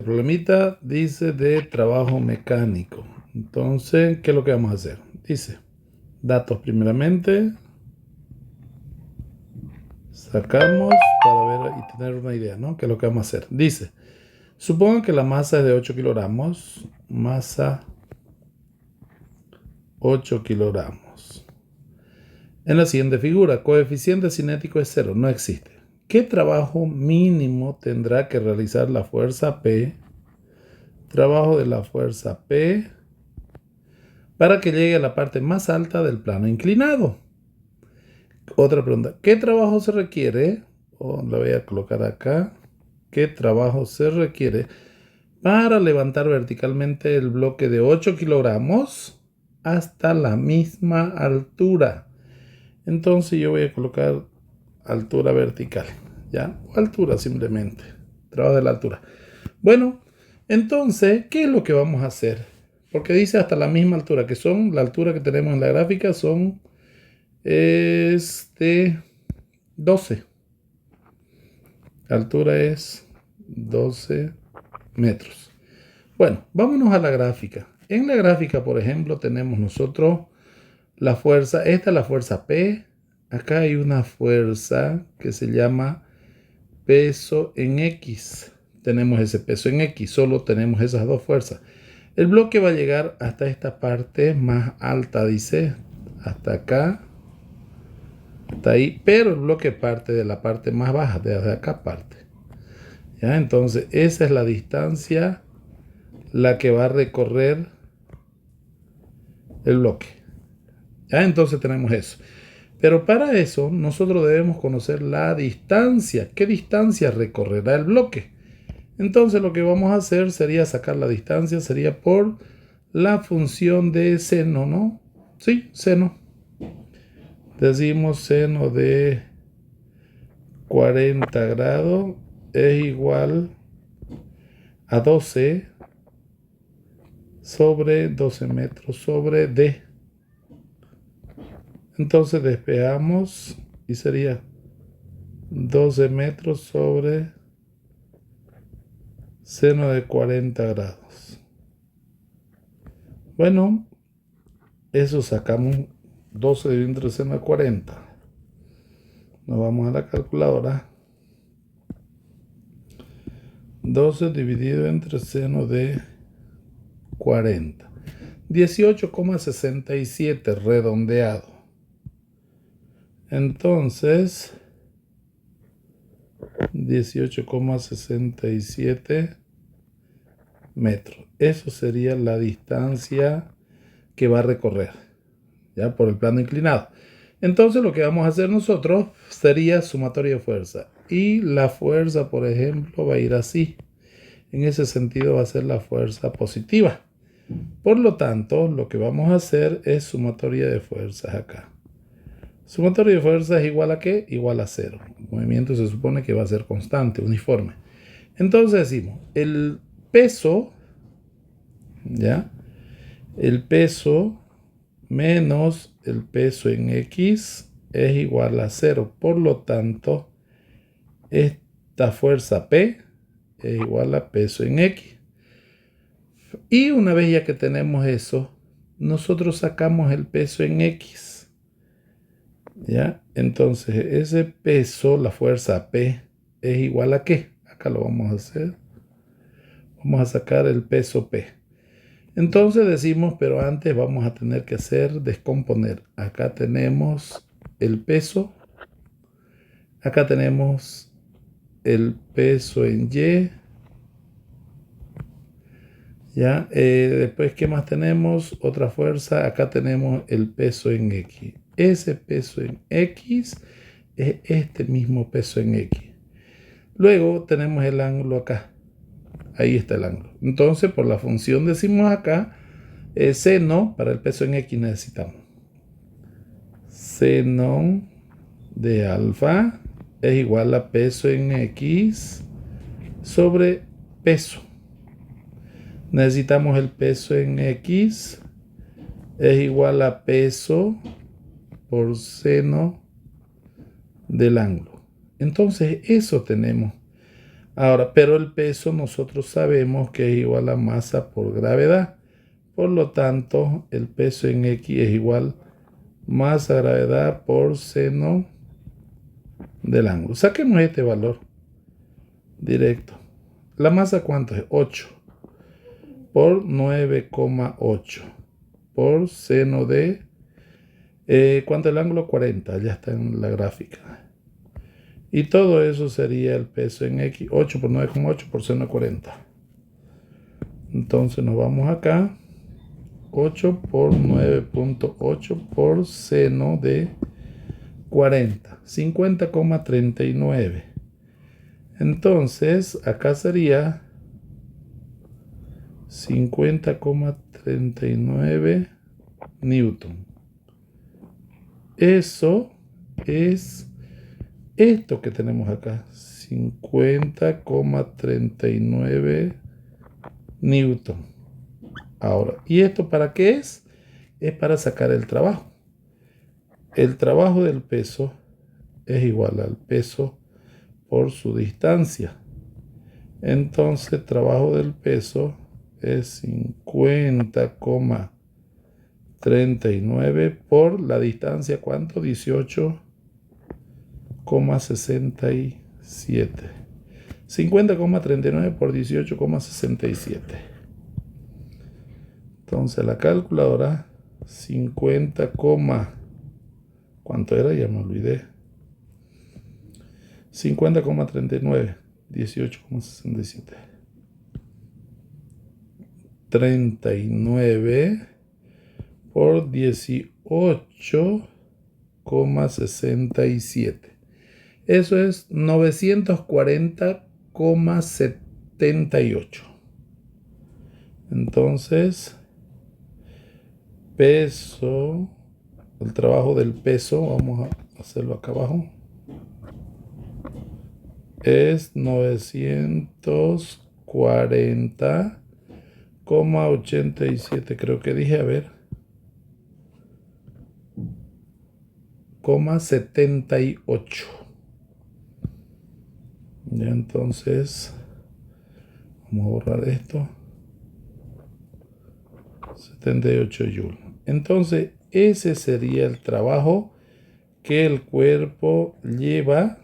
El problemita dice de trabajo mecánico. Entonces, ¿qué es lo que vamos a hacer? Dice, datos primeramente. Sacamos para ver y tener una idea, ¿no? ¿Qué es lo que vamos a hacer? Dice, supongo que la masa es de 8 kilogramos. Masa 8 kilogramos. En la siguiente figura, coeficiente cinético es 0, no existe. ¿Qué trabajo mínimo tendrá que realizar la fuerza P? Trabajo de la fuerza P para que llegue a la parte más alta del plano inclinado. Otra pregunta, ¿qué trabajo se requiere? La voy a colocar acá. ¿Qué trabajo se requiere para levantar verticalmente el bloque de 8 kilogramos hasta la misma altura? Entonces yo voy a colocar altura vertical, ¿ya? O altura simplemente. Trabajo de la altura. Bueno, entonces, ¿qué es lo que vamos a hacer? Porque dice hasta la misma altura, que son la altura que tenemos en la gráfica, son de 12. La altura es 12 metros. Bueno, vámonos a la gráfica. En la gráfica, por ejemplo, tenemos nosotros la fuerza. Esta es la fuerza P. Acá hay una fuerza que se llama peso en X. Tenemos ese peso en X. Solo tenemos esas dos fuerzas. El bloque va a llegar hasta esta parte más alta, dice. Hasta acá. Hasta ahí. Pero el bloque parte de la parte más baja. Desde acá parte. ¿Ya? Entonces, esa es la distancia la que va a recorrer el bloque. ¿Ya? Entonces tenemos eso. Pero para eso nosotros debemos conocer la distancia. ¿Qué distancia recorrerá el bloque? Entonces lo que vamos a hacer sería sacar la distancia, sería por la función de seno, ¿no? Sí, seno. Decimos seno de 40 grados es igual a 12 sobre 12 metros sobre D. Entonces despejamos y sería 12 metros sobre seno de 40 grados. Bueno, eso sacamos 12 dividido entre seno de 40. Nos vamos a la calculadora. 12 dividido entre seno de 40. 18,67 redondeado. Entonces, 18,67 metros. Eso sería la distancia que va a recorrer, ya por el plano inclinado. Entonces lo que vamos a hacer nosotros sería sumatoria de fuerza. Y la fuerza, por ejemplo, va a ir así. En ese sentido va a ser la fuerza positiva. Por lo tanto, lo que vamos a hacer es sumatoria de fuerzas acá. Sumatoria de fuerzas es igual a ¿qué? Igual a 0. El movimiento se supone que va a ser constante, uniforme. Entonces decimos, el peso, ¿ya? El peso menos el peso en X es igual a 0. Por lo tanto, esta fuerza P es igual a peso en X. Y una vez ya que tenemos eso, nosotros sacamos el peso en X. ¿Ya? Entonces, ese peso, la fuerza P, es igual a ¿qué? Acá lo vamos a hacer. Vamos a sacar el peso P. Entonces decimos, pero antes vamos a tener que descomponer. Acá tenemos el peso. Acá tenemos el peso en Y. ¿Ya? Después, ¿qué más tenemos? Otra fuerza. Acá tenemos el peso en X. Ese peso en X es este mismo peso en X. Luego tenemos el ángulo acá. Ahí está el ángulo. Entonces, por la función decimos acá, seno, para el peso en X necesitamos seno de alfa es igual a peso en X sobre peso. Necesitamos el peso en X es igual a peso por seno del ángulo. Entonces eso tenemos. Ahora, pero el peso nosotros sabemos que es igual a masa por gravedad. Por lo tanto, el peso en X es igual masa gravedad por seno del ángulo. Saquemos este valor directo. ¿La masa cuánto es? 8 por 9,8 por seno de... ¿cuánto es el ángulo? 40. Ya está en la gráfica. Y todo eso sería el peso en X. 8 por 9,8 por seno de 40. Entonces nos vamos acá. 8 por 9,8 por seno de 40. 50,39. Entonces acá sería 50,39 newton. Eso es esto que tenemos acá. 50,39 newton. Ahora, ¿y esto para qué es? Es para sacar el trabajo. El trabajo del peso es igual al peso por su distancia. Entonces, trabajo del peso es 50,39 por la distancia, ¿cuánto? 18,67. 50,39 por 18,67. Entonces la calculadora 50, ¿cuánto era? Ya me olvidé. 50,39, 18,67. 39 por 18,67. Eso es 940,78. Entonces, peso, el trabajo del peso, vamos a hacerlo acá abajo, es 940,87, creo que dije, a ver, 78. Ya, entonces vamos a borrar esto. 78 joules. Entonces ese sería el trabajo que el cuerpo lleva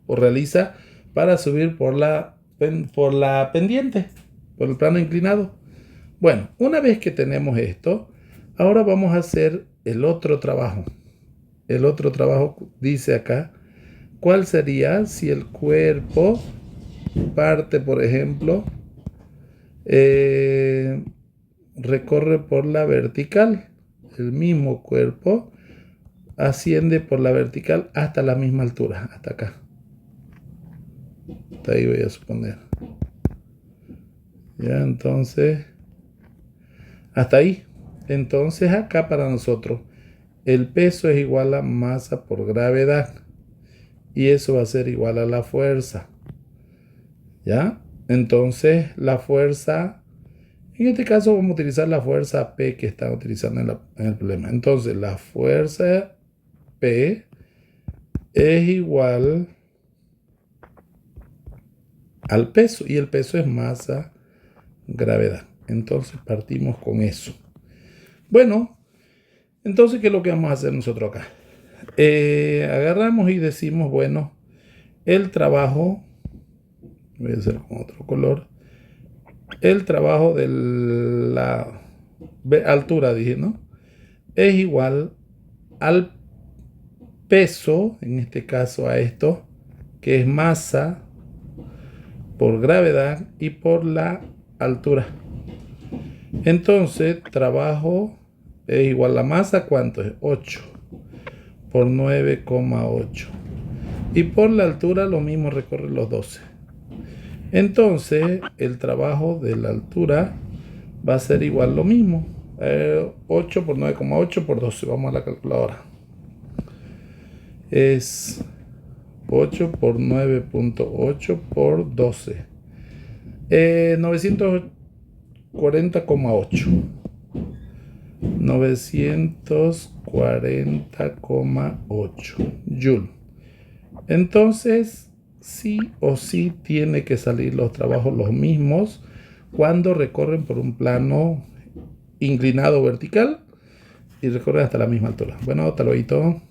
o realiza para subir por la pendiente, por el plano inclinado. Bueno, una vez que tenemos esto, ahora vamos a hacer el otro trabajo. El otro trabajo dice acá, ¿cuál sería si el cuerpo parte, por ejemplo, recorre por la vertical? El mismo cuerpo asciende por la vertical hasta la misma altura, hasta acá. Hasta ahí voy a suponer. Ya, entonces, hasta ahí. Entonces acá para nosotros el peso es igual a masa por gravedad. Y eso va a ser igual a la fuerza. ¿Ya? Entonces la fuerza, en este caso vamos a utilizar la fuerza P que están utilizando en el problema. Entonces la fuerza P es igual al peso. Y el peso es masa, gravedad. Entonces partimos con eso. Bueno, entonces, ¿qué es lo que vamos a hacer nosotros acá? Agarramos y decimos, bueno, el trabajo, voy a hacer con otro color, el trabajo de la altura, dije, ¿no? Es igual al peso, en este caso a esto, que es masa por gravedad y por la altura. Entonces, trabajo es igual a la masa, ¿cuánto es? 8 por 9,8. Y por la altura lo mismo, recorre los 12. Entonces, el trabajo de la altura va a ser igual lo mismo. 8 por 9,8 por 12. Vamos a la calculadora. Es 8 por 9,8 por 12. 940,8. 940,8 Joule. Entonces, sí o sí tiene que salir los trabajos los mismos cuando recorren por un plano inclinado vertical y recorren hasta la misma altura. Bueno, hasta luego.